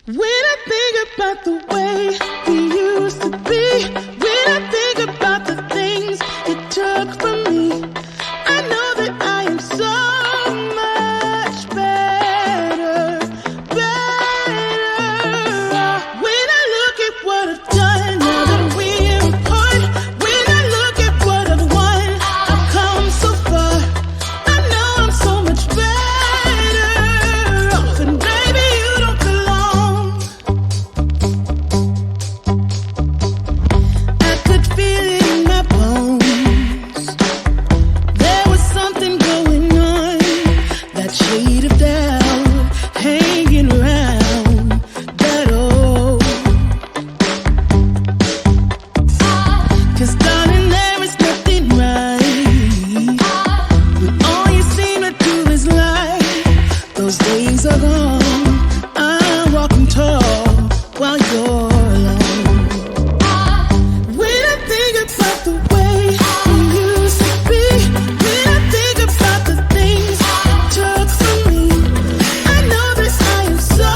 When I think about the way we used to be, when I think about the things you took from me, I know that I am so much better, better. When I look at what I've done, now that we're apart, when I look at what I've won, I've come so far. I know I'm so much better off, and baby, you don't belong. I could feel it in my bones. There was something going on, that shade of doubt hanging around that old. 'Cause darling, there is nothing right when all you seem to do is lie. Those days are gone. I'm walking tall while you're alone. When I think about the way we used to be, when I think about the things you took from me, I know that I am so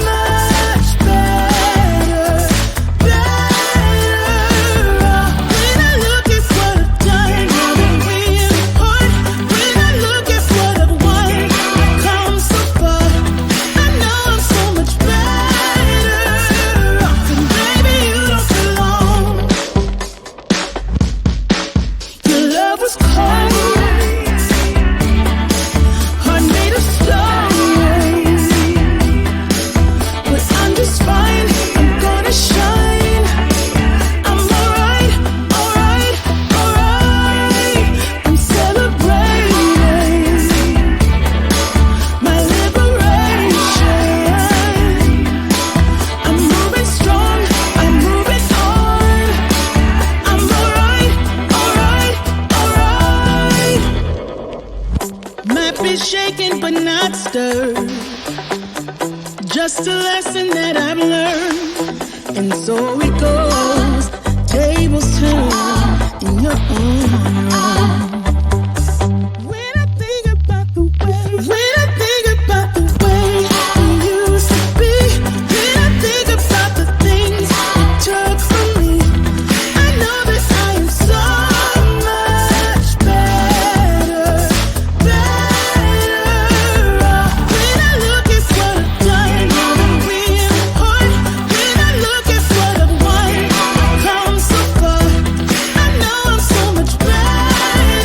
much better, better. When I look at what I've done, now that we're apart, when I look at what I've won, I've come so far. I know I'm so much better off, and baby, you don't belong. Your love was cold, heart made of stone, but I'm just fine. I'm gonna shine. I'm alright, alright, alright. I'm celebrating my liberation. I'm moving strong, I'm moving on. I'm alright, alright, alright. Might be shaken but not stirred, just a lesson that I've learned. And so it goes, tables turn in your own. When I think about the way, when I think about the way we used to be, when I think about the things you took from me, I know that I am so much better, better. When I look at what I've done, now that we're apart, when I look at what I've won, I've come so far. I know I'm so much better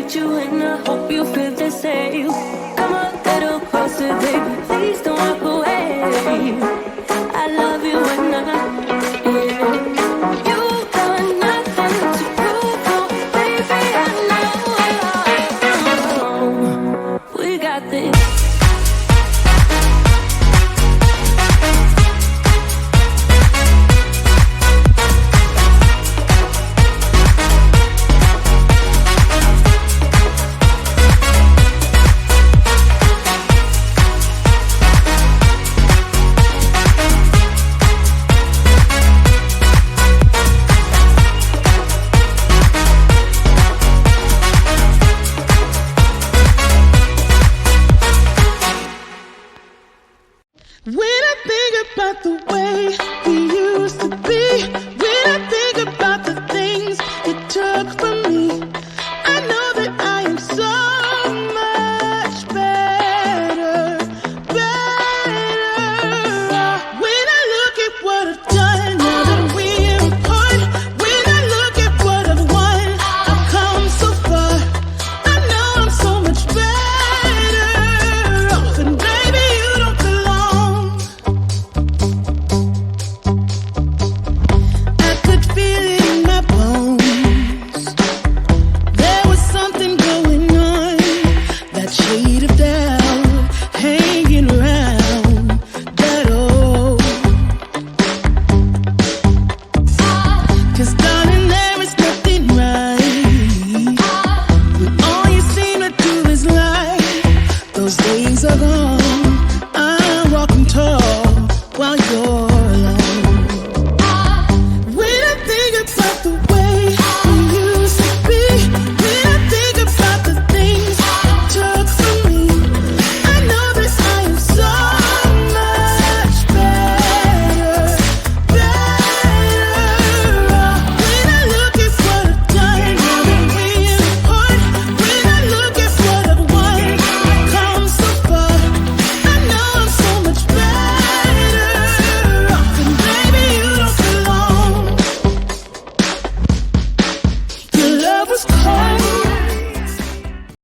with you, and I hope you feel the same. Come a little closer, baby, please don't walk away. I love you and you got nothing to prove, oh, baby, I know. We got this. When I think about the way we used to be, when I think about the things you took from me, I know that I am so much better. When I look at what I've done, now that we're apart, when I look at what I've won, I've come so far. I know I'm so much better off, and baby, you don't belong. I could feel it in my bones. There was something going on, that shade of doubt hanging around that old. 'Cause darling,